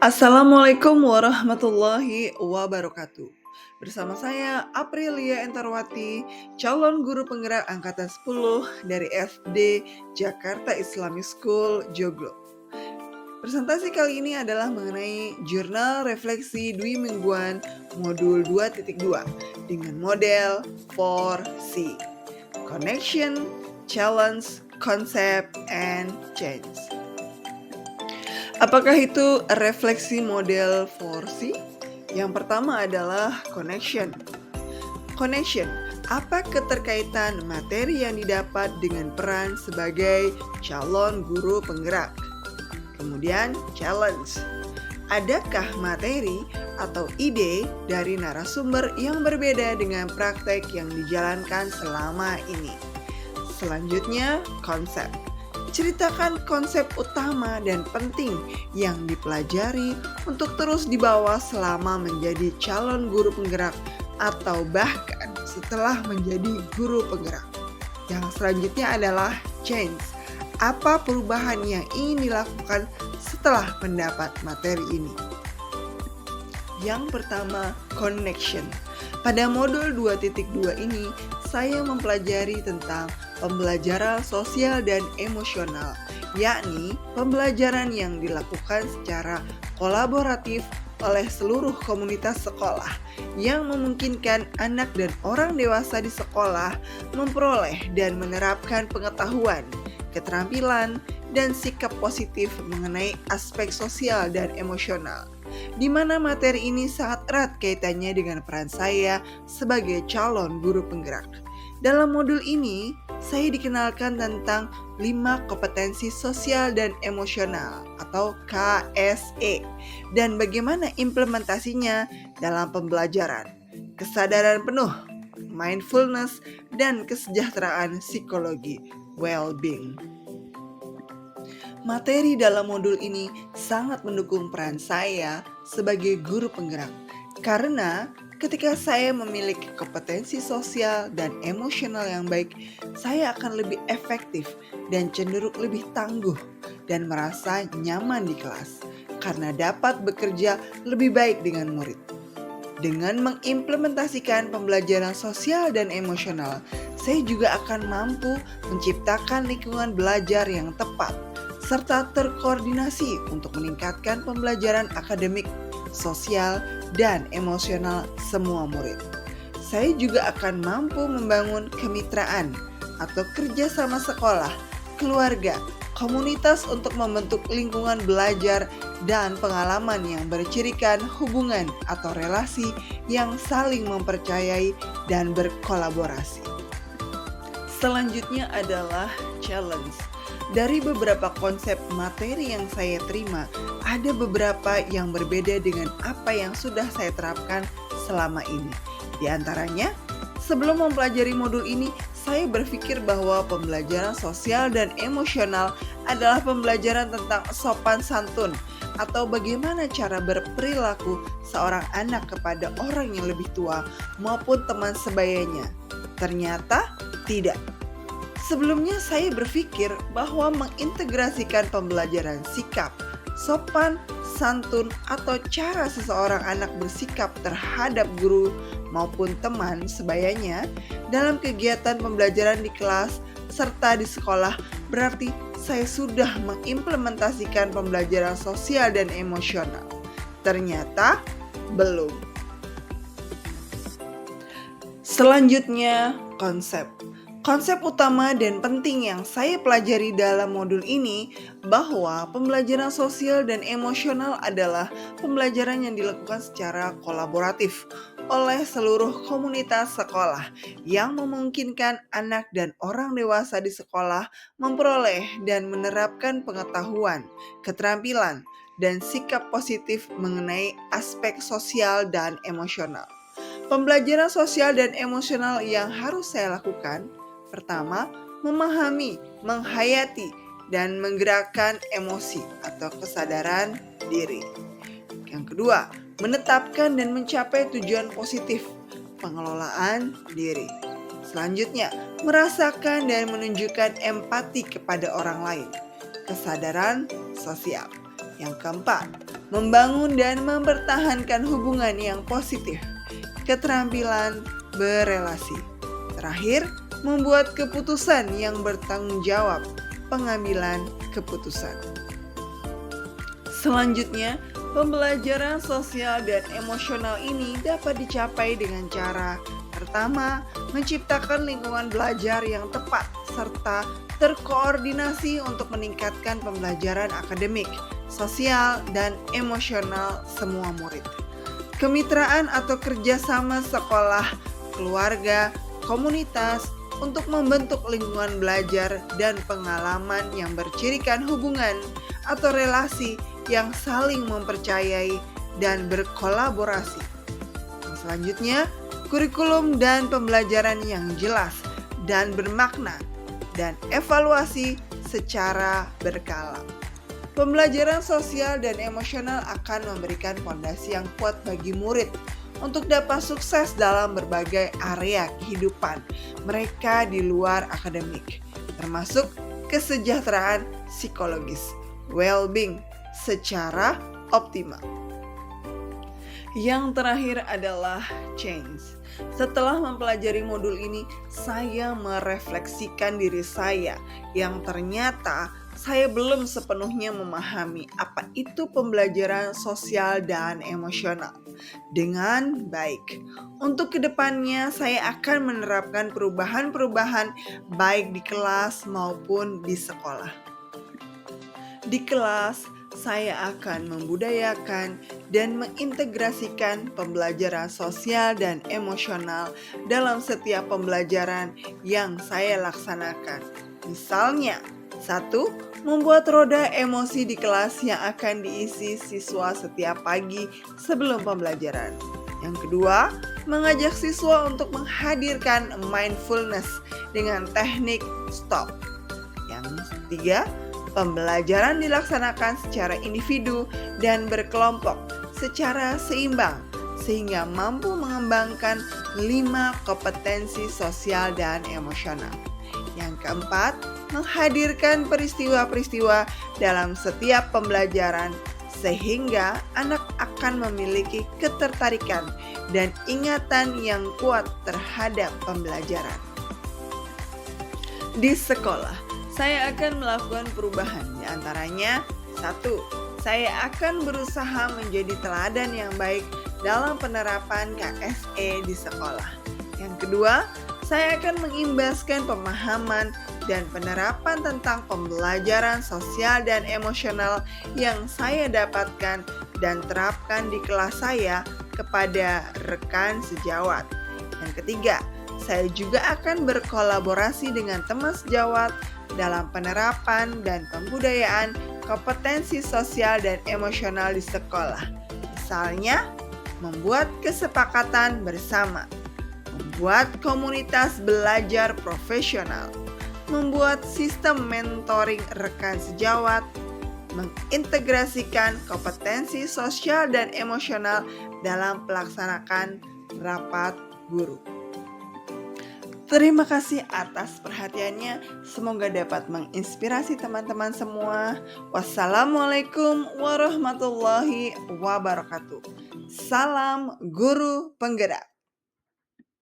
Assalamualaikum warahmatullahi wabarakatuh. Bersama saya Aprilia Entarwati, calon guru penggerak angkatan 10 dari SD Jakarta Islamic School Joglo. Presentasi kali ini adalah mengenai jurnal refleksi dwi mingguan modul 2.2 dengan model 4C, Connection, Challenge, Concept, and Change. Apakah itu refleksi model 4C? Yang pertama adalah connection. Connection, apa keterkaitan materi yang didapat dengan peran sebagai calon guru penggerak? Kemudian challenge, adakah materi atau ide dari narasumber yang berbeda dengan praktek yang dijalankan selama ini? Selanjutnya, konsep. Ceritakan konsep utama dan penting yang dipelajari untuk terus dibawa selama menjadi calon guru penggerak atau bahkan setelah menjadi guru penggerak. Yang selanjutnya adalah change. Apa perubahan yang ingin dilakukan setelah mendapat materi ini? Yang pertama, connection. Pada modul 2.2 ini, saya mempelajari tentang pembelajaran sosial dan emosional, yakni pembelajaran yang dilakukan secara kolaboratif oleh seluruh komunitas sekolah yang memungkinkan anak dan orang dewasa di sekolah memperoleh dan menerapkan pengetahuan, keterampilan, dan sikap positif mengenai aspek sosial dan emosional, di mana materi ini sangat erat kaitannya dengan peran saya sebagai calon guru penggerak. Dalam modul ini, saya dikenalkan tentang 5 kompetensi sosial dan emosional atau KSE dan bagaimana implementasinya dalam pembelajaran, kesadaran penuh, mindfulness, dan kesejahteraan psikologi, well-being. Materi dalam modul ini sangat mendukung peran saya sebagai guru penggerak karena ketika saya memiliki kompetensi sosial dan emosional yang baik, saya akan lebih efektif dan cenderung lebih tangguh dan merasa nyaman di kelas karena dapat bekerja lebih baik dengan murid. Dengan mengimplementasikan pembelajaran sosial dan emosional, saya juga akan mampu menciptakan lingkungan belajar yang tepat serta terkoordinasi untuk meningkatkan pembelajaran akademik, sosial, dan emosional semua murid. Saya juga akan mampu membangun kemitraan atau kerjasama sekolah, keluarga, komunitas untuk membentuk lingkungan belajar dan pengalaman yang bercirikan hubungan atau relasi yang saling mempercayai dan berkolaborasi. Selanjutnya adalah challenge. Dari beberapa konsep materi yang saya terima, ada beberapa yang berbeda dengan apa yang sudah saya terapkan selama ini. Di antaranya, sebelum mempelajari modul ini, saya berpikir bahwa pembelajaran sosial dan emosional adalah pembelajaran tentang sopan santun atau bagaimana cara berperilaku seorang anak kepada orang yang lebih tua maupun teman sebayanya. Ternyata tidak. Sebelumnya saya berpikir bahwa mengintegrasikan pembelajaran sikap, sopan, santun, atau cara seseorang anak bersikap terhadap guru maupun teman sebayanya dalam kegiatan pembelajaran di kelas serta di sekolah berarti saya sudah mengimplementasikan pembelajaran sosial dan emosional. Ternyata belum. Selanjutnya, konsep. Konsep utama dan penting yang saya pelajari dalam modul ini bahwa pembelajaran sosial dan emosional adalah pembelajaran yang dilakukan secara kolaboratif oleh seluruh komunitas sekolah yang memungkinkan anak dan orang dewasa di sekolah memperoleh dan menerapkan pengetahuan, keterampilan, dan sikap positif mengenai aspek sosial dan emosional. Pembelajaran sosial dan emosional yang harus saya lakukan: pertama, memahami, menghayati, dan menggerakkan emosi atau kesadaran diri. Yang kedua, menetapkan dan mencapai tujuan positif, pengelolaan diri. Selanjutnya, merasakan dan menunjukkan empati kepada orang lain, kesadaran sosial. Yang keempat, membangun dan mempertahankan hubungan yang positif, keterampilan berelasi. Terakhir, membuat keputusan yang bertanggung jawab, pengambilan keputusan. Selanjutnya, pembelajaran sosial dan emosional ini dapat dicapai dengan cara pertama, menciptakan lingkungan belajar yang tepat serta terkoordinasi untuk meningkatkan pembelajaran akademik, sosial, dan emosional semua murid. Kemitraan atau kerjasama sekolah, keluarga, komunitas untuk membentuk lingkungan belajar dan pengalaman yang bercirikan hubungan atau relasi yang saling mempercayai dan berkolaborasi. Selanjutnya, kurikulum dan pembelajaran yang jelas dan bermakna dan evaluasi secara berkala. Pembelajaran sosial dan emosional akan memberikan fondasi yang kuat bagi murid untuk dapat sukses dalam berbagai area kehidupan mereka di luar akademik, termasuk kesejahteraan psikologis, well-being secara optimal. Yang terakhir adalah change. Setelah mempelajari modul ini, saya merefleksikan diri saya yang ternyata saya belum sepenuhnya memahami apa itu pembelajaran sosial dan emosional dengan baik. Untuk kedepannya, saya akan menerapkan perubahan-perubahan baik di kelas maupun di sekolah. Di kelas, saya akan membudayakan dan mengintegrasikan pembelajaran sosial dan emosional dalam setiap pembelajaran yang saya laksanakan. Misalnya, 1. Membuat roda emosi di kelas yang akan diisi siswa setiap pagi sebelum pembelajaran. Yang kedua, mengajak siswa untuk menghadirkan mindfulness dengan teknik stop. Yang ketiga, pembelajaran dilaksanakan secara individu dan berkelompok secara seimbang sehingga mampu mengembangkan 5 kompetensi sosial dan emosional. Yang keempat, menghadirkan peristiwa-peristiwa dalam setiap pembelajaran sehingga anak akan memiliki ketertarikan dan ingatan yang kuat terhadap pembelajaran. Di sekolah, saya akan melakukan perubahan, di antaranya 1. Saya akan berusaha menjadi teladan yang baik dalam penerapan KSE di sekolah. Yang kedua, saya akan mengimbaskan pemahaman dan penerapan tentang pembelajaran sosial dan emosional yang saya dapatkan dan terapkan di kelas saya kepada rekan sejawat. Yang ketiga, saya juga akan berkolaborasi dengan teman sejawat dalam penerapan dan pembudayaan kompetensi sosial dan emosional di sekolah. Misalnya, membuat kesepakatan bersama, membuat komunitas belajar profesional, membuat sistem mentoring rekan sejawat, mengintegrasikan kompetensi sosial dan emosional dalam pelaksanaan rapat guru. Terima kasih atas perhatiannya. Semoga dapat menginspirasi teman-teman semua. Wassalamualaikum warahmatullahi wabarakatuh. Salam guru penggerak.